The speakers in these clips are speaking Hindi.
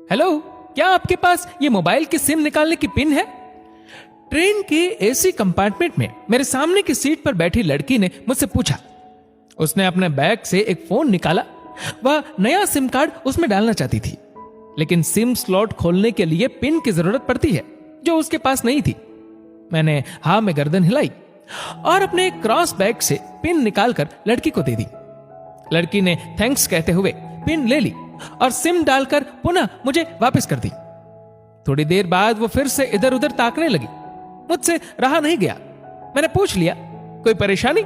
हेलो, क्या आपके पास ये मोबाइल की सिम निकालने की पिन है? ट्रेन के एसी कंपार्टमेंट में मेरे सामने की सीट पर बैठी लड़की ने मुझसे पूछा। उसने अपने बैग से एक फोन निकाला। वह नया सिम कार्ड उसमें डालना चाहती थी, लेकिन सिम स्लॉट खोलने के लिए पिन की जरूरत पड़ती है जो उसके पास नहीं थी। मैंने हाँ में गर्दन हिलाई और अपने क्रॉस बैग से पिन निकालकर लड़की को दे दी। लड़की ने थैंक्स कहते हुए पिन ले ली और सिम डालकर पुनः मुझे वापस कर दी। थोड़ी देर बाद वो फिर से इधर उधर ताकने लगी। मुझसे रहा नहीं गया। मैंने पूछ लिया, कोई परेशानी?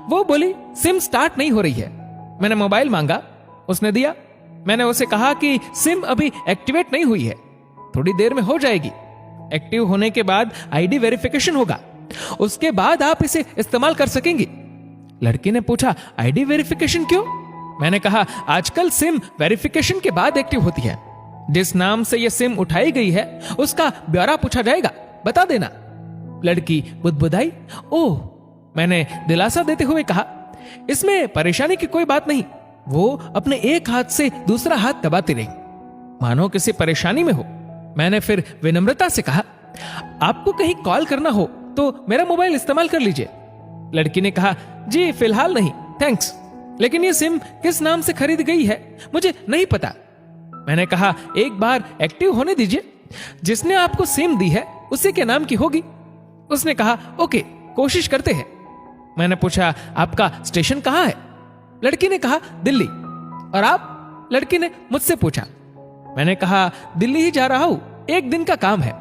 वो बोली, सिम स्टार्ट नहीं हो रही है। मैंने मोबाइल मांगा, उसने दिया। मैंने उसे कहा कि सिम अभी एक्टिवेट नहीं हुई है, थोड़ी देर में हो जाएगी। एक्टिव होने के बाद आईडी वेरिफिकेशन होगा, उसके बाद आप इसे इस्तेमाल कर सकेंगे। लड़की ने पूछा, आईडी वेरिफिकेशन क्यों? मैंने कहा, आजकल सिम वेरिफिकेशन के बाद एक्टिव होती है। जिस नाम से यह सिम उठाई गई है उसका ब्यौरा पूछा जाएगा, बता देना। लड़की बुदबुदाई। ओह, मैंने दिलासा देते हुए कहा, इसमें परेशानी की कोई बात नहीं। वो अपने एक हाथ से दूसरा हाथ दबाती रही, मानो किसी परेशानी में हो। मैंने फिर विनम्रता से कहा, आपको कहीं कॉल करना हो तो मेरा मोबाइल इस्तेमाल कर लीजिए। लड़की ने कहा, जी फिलहाल नहीं, थैंक्स, लेकिन ये सिम किस नाम से खरीद गई है मुझे नहीं पता। मैंने कहा, एक बार एक्टिव होने दीजिए, जिसने आपको सिम दी है उसी के नाम की होगी। उसने कहा, ओके, कोशिश करते हैं। मैंने पूछा, आपका स्टेशन कहां है? लड़की ने कहा, दिल्ली। और आप? लड़की ने मुझसे पूछा। मैंने कहा, दिल्ली ही जा रहा हूं, एक दिन का काम है।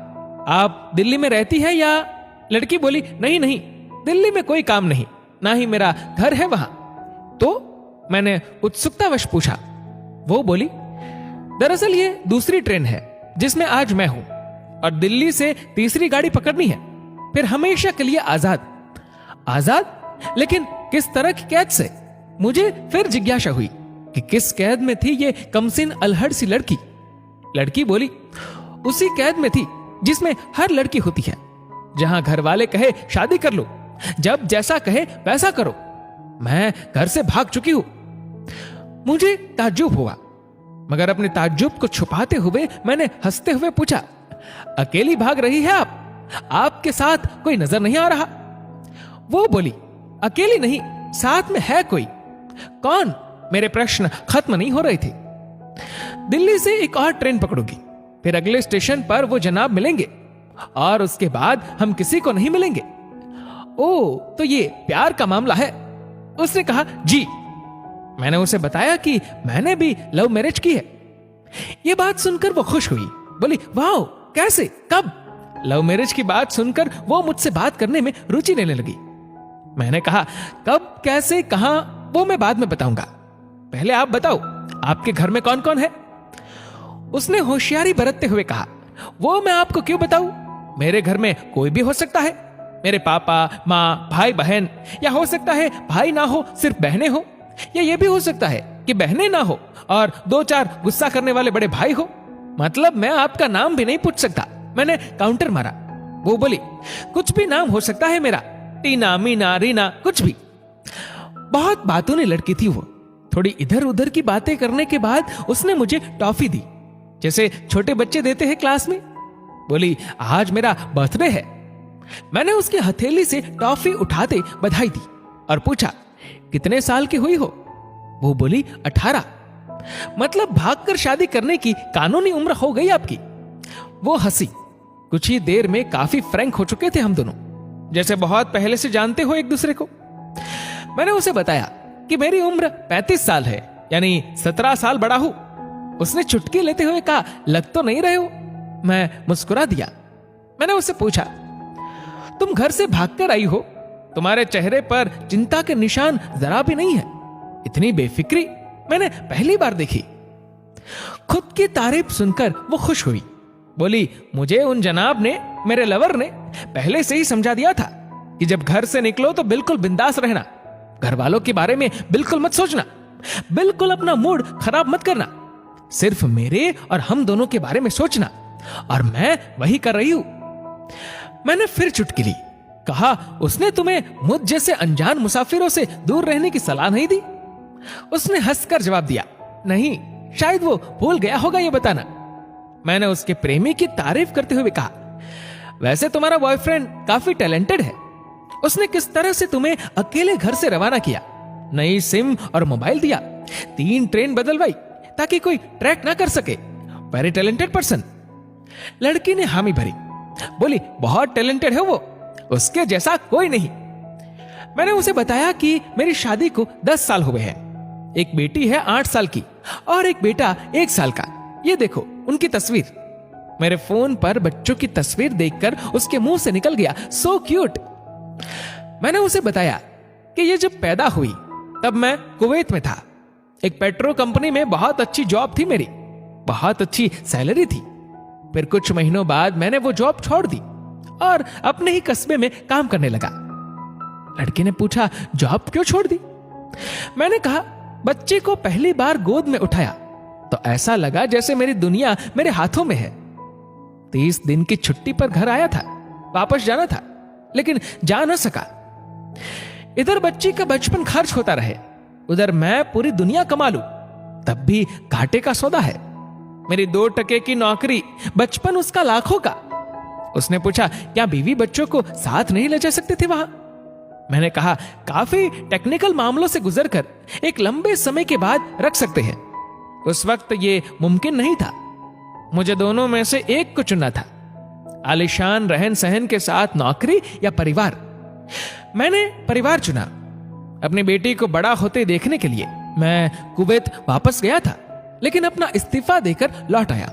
आप दिल्ली में रहती है या? लड़की बोली, नहीं नहीं, दिल्ली में कोई काम नहीं, ना ही मेरा घर है वहां। तो? मैंने उत्सुकतावश पूछा। वो बोली, दरअसल ये दूसरी ट्रेन है जिसमें आज मैं हूं, और दिल्ली से तीसरी गाड़ी पकड़नी है, फिर हमेशा के लिए आजाद। आजाद? लेकिन किस तरह की कैद से? मुझे फिर जिज्ञासा हुई कि किस कैद में थी ये कमसिन अलहड़ सी लड़की। लड़की बोली, उसी कैद में थी जिसमें हर लड़की होती है, जहां घर वाले कहे शादी कर लो, जब जैसा कहे वैसा करो। मैं घर से भाग चुकी हूं। मुझे ताज्जुब हुआ, मगर अपने ताज्जुब को छुपाते हुए मैंने हंसते हुए पूछा, अकेली भाग रही है आप? आपके साथ कोई नजर नहीं आ रहा? वो बोली, अकेली नहीं, साथ में है कोई। कौन? मेरे प्रश्न खत्म नहीं हो रहे थे। दिल्ली से एक और ट्रेन पकड़ूंगी, फिर अगले स्टेशन पर वो जनाब मिलेंगे, और उसके बाद हम किसी को नहीं मिलेंगे। ओ, तो ये प्यार का मामला है? उसने कहा, जी। मैंने उसे बताया कि मैंने भी लव मैरिज की है। ये बात सुनकर वो खुश हुई, बोली, वाह, कैसे, कब? लव मैरिज की बात सुनकर वो मुझसे बात करने में रुचि लेने लगी। मैंने कहा, कब, कैसे, कहां, वो मैं बाद में बताऊंगा, पहले आप बताओ, आपके घर में कौन कौन है? उसने होशियारी बरतते हुए कहा, वो मैं आपको क्यों बताऊं? मेरे घर में कोई भी हो सकता है, मेरे पापा, माँ, भाई बहन, या हो सकता है भाई ना हो, सिर्फ बहनें हो, या ये भी हो सकता है कि बहनें ना हो और दो चार गुस्सा करने वाले बड़े भाई हो। मतलब मैं आपका नाम भी नहीं पूछ सकता। मैंने काउंटर मारा। वो बोली, कुछ भी नाम हो सकता है मेरा, टीना, मीना, रीना, कुछ भी। बहुत बातूनी लड़की थी वो। थोड़ी इधर उधर की बातें करने के बाद उसने मुझे टॉफी दी, जैसे छोटे बच्चे देते हैं क्लास में। बोली, आज मेरा बर्थडे है। मैंने उसकी हथेली से टॉफी उठाते बधाई दी और पूछा, कितने साल की हुई हो? वो बोली, 18। मतलब भागकर शादी करने की कानूनी उम्र हो गई आपकी। वो हंसी। कुछ ही देर में काफी फ्रैंक हो चुके थे हम दोनों, जैसे बहुत पहले से जानते हो एक दूसरे को। मैंने उसे बताया कि मेरी उम्र 35 साल है, यानी 17 साल बड़ा हूं। उसने चुटकी लेते हुए कहा, लग तो नहीं रहे हो। मैं मुस्कुरा दिया। मैंने उससे पूछा, तुम घर से भागकर आई हो, तुम्हारे चेहरे पर चिंता के निशान जरा भी नहीं है। इतनी बेफिक्री मैंने पहली बार देखी। खुद की तारीफ सुनकर वो खुश हुई। बोली, मुझे उन जनाब ने, मेरे लवर ने, पहले से ही समझा दिया था कि जब घर से निकलो तो बिल्कुल बिंदास रहना, घर वालों के बारे में बिल्कुल मत सोचना, बिल्कुल अपना मूड खराब मत करना, सिर्फ मेरे और हम दोनों के बारे में सोचना। और मैं वही कर रही हूं। मैंने फिर चुटकी ली। कहा, उसने तुम्हें मुझ जैसे अनजान मुसाफिरों से दूर रहने की सलाह नहीं दी? उसने हंसकर जवाब दिया, नहीं, शायद वो भूल गया होगा ये बताना। मैंने उसके प्रेमी की तारीफ करते हुए कहा, वैसे तुम्हारा बॉयफ्रेंड काफी टैलेंटेड है। उसने किस तरह से तुम्हें अकेले घर से रवाना किया, नई सिम और मोबाइल दिया, 3 ट्रेन बदलवाई ताकि कोई ट्रैक ना कर सके। Very talented person. लड़की ने हामी भरी, बोली, बहुत टैलेंटेड है वो, उसके जैसा कोई नहीं। मैंने उसे बताया कि मेरी शादी को 10 साल हुए हैं। एक बेटी है 8 साल की और एक बेटा 1 साल का। ये देखो उनकी तस्वीर। मेरे फोन पर बच्चों की तस्वीर देखकर उसके मुंह से निकल गया, सो क्यूट। मैंने उसे बताया कि ये जब पैदा हुई तब मैं कुवैत में था। एक पेट्रो कंपनी में बहुत अच्छी जॉब थी मेरी, बहुत अच्छी सैलरी थी। फिर कुछ महीनों बाद मैंने वो जॉब छोड़ दी और अपने ही कस्बे में काम करने लगा। लड़के ने पूछा, जॉब क्यों छोड़ दी? मैंने कहा, बच्चे को पहली बार गोद में उठाया तो ऐसा लगा जैसे मेरी दुनिया मेरे हाथों में है। 30 दिन की छुट्टी पर घर आया था, वापस जाना था लेकिन जा न सका। इधर बच्ची का बचपन खर्च होता रहे, उधर मैं पूरी दुनिया कमा लूं, तब भी घाटे का सौदा है। मेरी 2 टके की नौकरी, बचपन उसका लाखों का। उसने पूछा, क्या बीवी बच्चों को साथ नहीं ले जा सकते थे वहां? मैंने कहा, काफी टेक्निकल मामलों से गुजरकर एक लंबे समय के बाद रख सकते हैं। उस वक्त ये मुमकिन नहीं था। मुझे दोनों में से एक को चुनना था, आलीशान रहन सहन के साथ नौकरी या परिवार। मैंने परिवार चुना। अपनी बेटी को बड़ा होते देखने के लिए मैं कुवैत वापस गया था, लेकिन अपना इस्तीफा देकर लौट आया।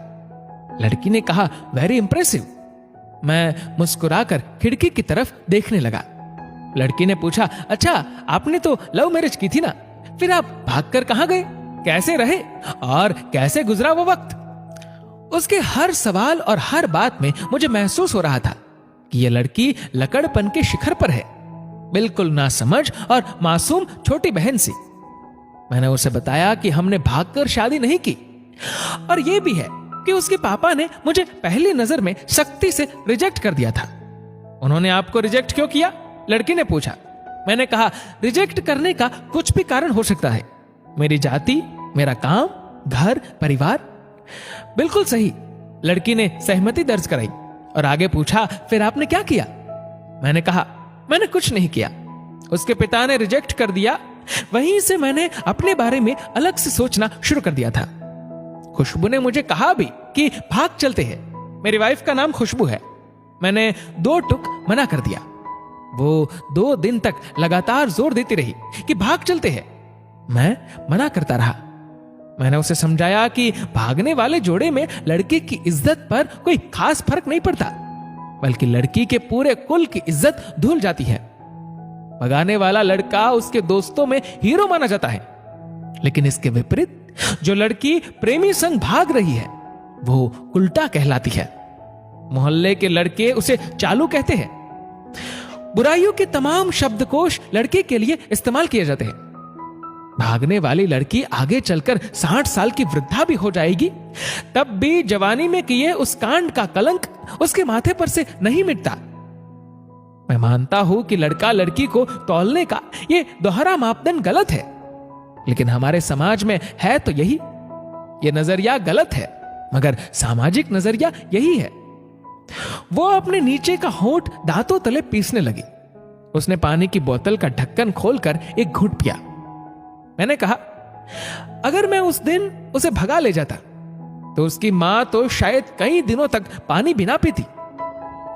लड़की ने कहा, वेरी इंप्रेसिव। मैं मुस्कुराकर खिड़की की तरफ देखने लगा। लड़की ने पूछा, अच्छा आपने तो लव मैरिज की थी ना, फिर आप भागकर कहां गए, कैसे रहे और कैसे गुजरा वो वक्त? उसके हर सवाल और हर बात में मुझे महसूस हो रहा था कि यह लड़की लकड़पन के शिखर पर है, बिल्कुल नासमझ और मासूम छोटी बहन सी। मैंने उसे बताया कि हमने भागकर शादी नहीं की, और यह भी है कि उसके पापा ने मुझे पहली नजर में सख्ती से रिजेक्ट कर दिया था। उन्होंने आपको रिजेक्ट क्यों किया? लड़की ने पूछा। मैंने कहा, रिजेक्ट करने का कुछ भी कारण हो सकता है, मेरी जाति, मेरा काम, घर, परिवार। बिल्कुल सही। लड़की ने सहमति दर्ज कराई और आगे पूछा, फिर आपने क्या किया? मैंने कहा, मैंने कुछ नहीं किया। उसके पिता ने रिजेक्ट कर दिया। वहीं से मैंने अपने बारे में अलग से सोचना शुरू कर दिया था। खुशबू ने मुझे कहा भी कि भाग चलते हैं। मेरी वाइफ का नाम खुशबू है। मैंने 2 टुक मना कर दिया। वो 2 दिन तक लगातार जोर देती रही कि भाग चलते हैं। मैं मना करता रहा। मैंने उसे समझाया कि भागने वाले जोड़े में लड़की की इज्जत पर कोई खास फर्क नहीं पड़ता, बल्कि लड़की के पूरे कुल की इज्जत धुल जाती है। भगाने वाला लड़का उसके दोस्तों में हीरो माना जाता है, लेकिन इसके विपरीत जो लड़की प्रेमी संग भाग रही है वो उल्टा कहलाती है। मोहल्ले के लड़के उसे चालू कहते हैं। बुराइयों के तमाम शब्दकोश लड़के के लिए इस्तेमाल किए जाते हैं। भागने वाली लड़की आगे चलकर 60 साल की वृद्धा भी हो जाएगी, तब भी जवानी में किए उस कांड का कलंक उसके माथे पर से नहीं मिटता। मैं मानता हूं कि लड़का लड़की को तौलने का ये दोहरा मापदंड गलत है, लेकिन हमारे समाज में है तो यही। ये नजरिया गलत है, मगर सामाजिक नजरिया यही है। वो अपने नीचे का होंठ दांतों तले पीसने लगी। उसने पानी की बोतल का ढक्कन खोलकर एक घूंट पिया। मैंने कहा, अगर मैं उस दिन उसे भगा ले जाता तो उसकी मां तो शायद कई दिनों तक पानी भी ना पीती।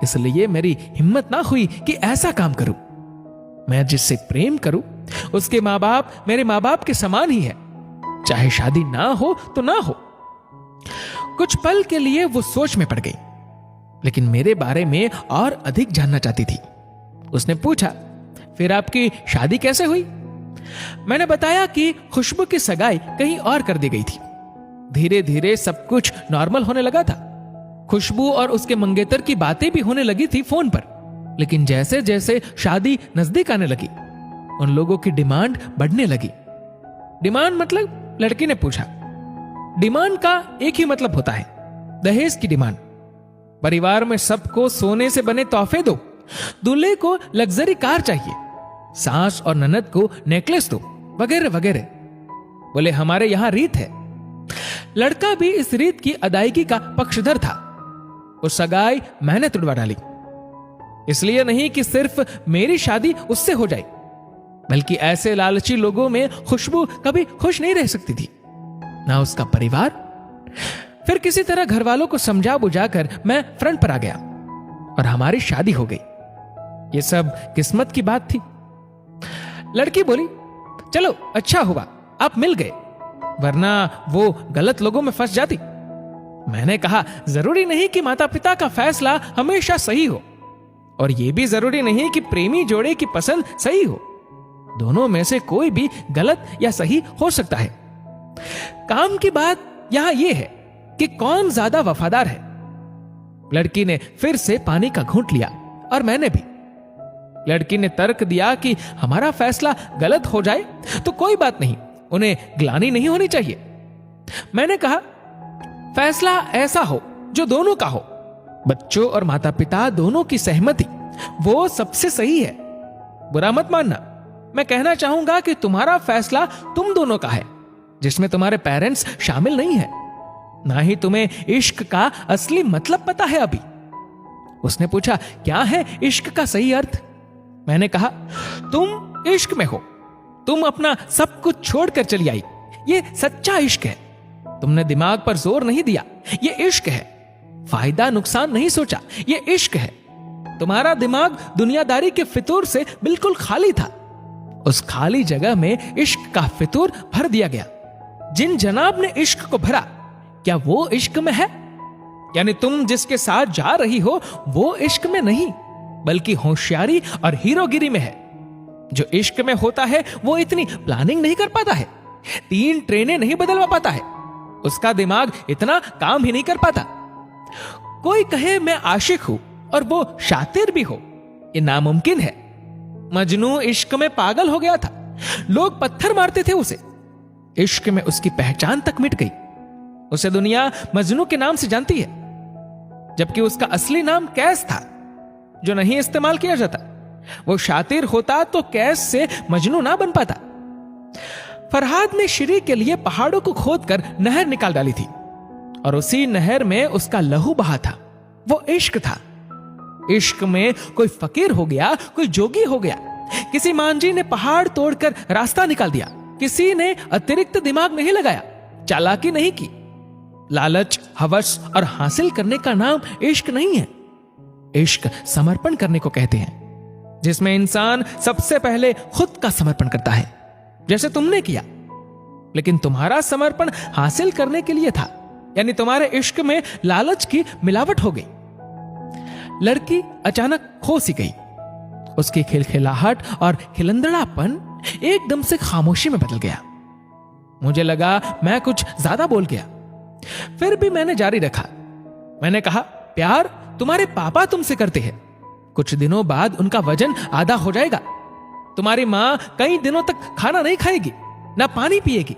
इसलिए मेरी हिम्मत ना हुई कि ऐसा काम करूं। मैं जिससे प्रेम करूं उसके मां बाप मेरे मां बाप के समान ही है, चाहे शादी ना हो तो ना हो। कुछ पल के लिए वो सोच में पड़ गई, लेकिन मेरे बारे में और अधिक जानना चाहती थी। उसने पूछा, फिर आपकी शादी कैसे हुई? मैंने बताया कि खुशबू की सगाई कहीं और कर दी गई थी। धीरे धीरे सब कुछ नॉर्मल होने लगा था। खुशबू और उसके मंगेतर की बातें भी होने लगी थी फोन पर, लेकिन जैसे जैसे शादी नजदीक आने लगी उन लोगों की डिमांड बढ़ने लगी। डिमांड मतलब? लड़की ने पूछा। डिमांड का एक ही मतलब होता है, दहेज की डिमांड। परिवार में सबको सोने से बने तोहफे दो, दूल्हे को लग्जरी कार चाहिए, सास और ननद को नेकलेस दो, वगैरह वगैरह। बोले, हमारे यहां रीत है, लड़का भी इस रीत की अदायगी का पक्षधर था। वो सगाई मैंने तुड़वा डाली, इसलिए नहीं कि सिर्फ मेरी शादी उससे हो जाए, बल्कि ऐसे लालची लोगों में खुशबू कभी खुश नहीं रह सकती थी, ना उसका परिवार। फिर किसी तरह घर वालों को समझा बुझाकर मैं फ्रंट पर आ गया और हमारी शादी हो गई। ये सब किस्मत की बात थी। लड़की बोली, चलो अच्छा हुआ आप मिल गए, वरना वो गलत लोगों में फंस जाती। मैंने कहा, जरूरी नहीं कि माता पिता का फैसला हमेशा सही हो, और यह भी जरूरी नहीं कि प्रेमी जोड़े की पसंद सही हो। दोनों में से कोई भी गलत या सही हो सकता है। काम की बात यहां यह है कि कौन ज्यादा वफादार है। लड़की ने फिर से पानी का घूंट लिया और मैंने भी। लड़की ने तर्क दिया कि हमारा फैसला गलत हो जाए तो कोई बात नहीं, उन्हें ग्लानि नहीं होनी चाहिए। मैंने कहा, फैसला ऐसा हो जो दोनों का हो, बच्चों और माता पिता दोनों की सहमति, वो सबसे सही है। बुरा मत मानना, मैं कहना चाहूंगा कि तुम्हारा फैसला तुम दोनों का है, जिसमें तुम्हारे पेरेंट्स शामिल नहीं है। ना ही तुम्हें इश्क का असली मतलब पता है अभी। उसने पूछा, क्या है इश्क का सही अर्थ? मैंने कहा, तुम इश्क में हो, तुम अपना सब कुछ छोड़कर चली आई, ये सच्चा इश्क है। तुमने दिमाग पर जोर नहीं दिया, ये इश्क है। फायदा नुकसान नहीं सोचा, ये इश्क है। तुम्हारा दिमाग दुनियादारी के फितूर से बिल्कुल खाली था। उस खाली जगह में इश्क का फितूर भर दिया गया। जिन जनाब ने इश्क को भरा, क्या वो इश्क में है? यानी तुम जिसके साथ जा रही हो वो इश्क में नहीं, बल्कि होशियारी और हीरोगिरी में है। जो इश्क में होता है वो इतनी प्लानिंग नहीं कर पाता है, 3 ट्रेनें नहीं बदलवा पाता है, उसका दिमाग इतना काम ही नहीं कर पाता। कोई कहे मैं आशिक हूं और वो शातिर भी हो, ये नामुमकिन है। मजनू इश्क में पागल हो गया था, लोग पत्थर मारते थे उसे। इश्क में उसकी पहचान तक मिट गई। उसे दुनिया मजनू के नाम से जानती है, जबकि उसका असली नाम कैस था, जो नहीं इस्तेमाल किया जाता। वो शातिर होता तो कैस से मजनू ना बन पाता। फरहाद ने श्री के लिए पहाड़ों को खोदकर नहर निकाल डाली थी, और उसी नहर में उसका लहू बहा था। वो इश्क था। इश्क में कोई फकीर हो गया, कोई जोगी हो गया। किसी मांझी ने पहाड़ तोड़कर रास्ता निकाल दिया। किसी ने अतिरिक्त दिमाग नहीं लगाया, चालाकी नहीं की। लालच, हवस और हासिल करने का नाम इश्क नहीं है। इश्क समर्पण करने को कहते हैं, जिसमें इंसान सबसे पहले खुद का समर्पण करता है, जैसे तुमने किया। लेकिन तुम्हारा समर्पण हासिल करने के लिए था, यानी तुम्हारे इश्क में लालच की मिलावट हो गई। लड़की अचानक खो सी गई। उसकी खिलखिलाहट और खिलंदड़ापन एकदम से खामोशी में बदल गया। मुझे लगा मैं कुछ ज्यादा बोल गया, फिर भी मैंने जारी रखा। मैंने कहा, प्यार तुम्हारे पापा तुमसे करते हैं। कुछ दिनों बाद उनका वजन आधा हो जाएगा। तुम्हारी मां कई दिनों तक खाना नहीं खाएगी, ना पानी पिएगी,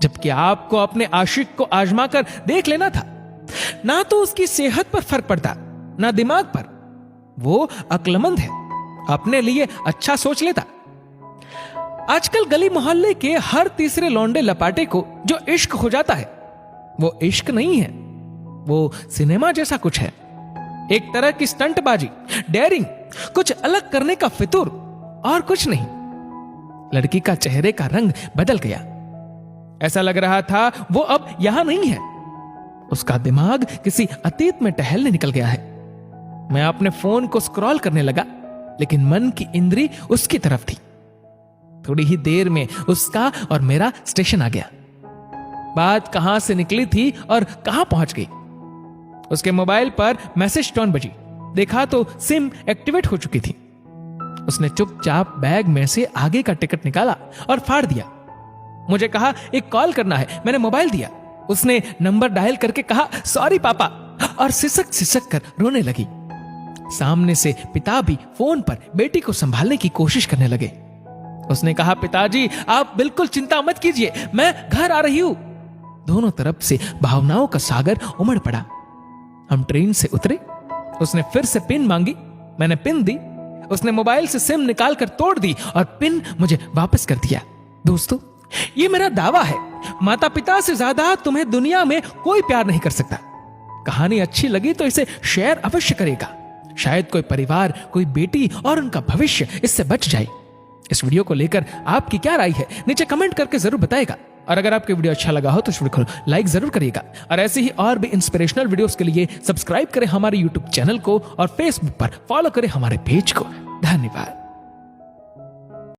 जबकि आपको अपने आशिक को आजमा कर देख लेना था। ना तो उसकी सेहत पर फर्क पड़ता, ना दिमाग पर। वो अक्लमंद है, अपने लिए अच्छा सोच लेता। आजकल गली मोहल्ले के हर तीसरे लौंडे लपाटे को जो इश्क हो जाता है, वो इश्क नहीं है, वो सिनेमा जैसा कुछ है। एक तरह की स्टंटबाजी, डेयरिंग, कुछ अलग करने का फितूर, और कुछ नहीं। लड़की का चेहरे का रंग बदल गया। ऐसा लग रहा था वो अब यहां नहीं है। उसका दिमाग किसी अतीत में टहलने निकल गया है। मैं अपने फोन को स्क्रॉल करने लगा, लेकिन मन की इंद्री उसकी तरफ थी। थोड़ी ही देर में उसका और मेरा स्टेशन आ गया। बात कहां से निकली थी और कहां पहुंच गई। उसके मोबाइल पर मैसेज टोन बजी। देखा तो सिम एक्टिवेट हो चुकी थी। उसने चुपचाप बैग में से आगे का टिकट निकाला और फाड़ दिया। मुझे कहा, एक कॉल करना है। मैंने मोबाइल दिया। उसने नंबर डायल करके कहा, सॉरी पापा, और सिसक सिसक कर रोने लगी। सामने से पिता भी फोन पर बेटी को संभालने की कोशिश करने लगे। उसने कहा, पिताजी आप बिल्कुल चिंता मत कीजिए, मैं घर आ रही हूं। दोनों तरफ से भावनाओं का सागर उमड़ पड़ा। हम ट्रेन से उतरे। उसने फिर से पिन मांगी, मैंने पिन दी। उसने मोबाइल से सिम निकाल कर तोड़ दी और पिन मुझे वापस कर दिया। दोस्तों, ये मेरा दावा है माता पिता से ज्यादा तुम्हें दुनिया में कोई प्यार नहीं कर सकता। कहानी अच्छी लगी तो इसे शेयर अवश्य करेगा, शायद कोई परिवार, कोई बेटी और उनका भविष्य इससे बच जाए। इस वीडियो को लेकर आपकी क्या राय है नीचे कमेंट करके जरूर बताएगा। और अगर आपको वीडियो अच्छा लगा हो तो इस वीडियो को लाइक जरूर करिएगा। और ऐसे ही और भी इंस्पिरेशनल वीडियोस के लिए सब्सक्राइब करें हमारे यूट्यूब चैनल को और फेसबुक पर फॉलो करें हमारे पेज को। धन्यवाद।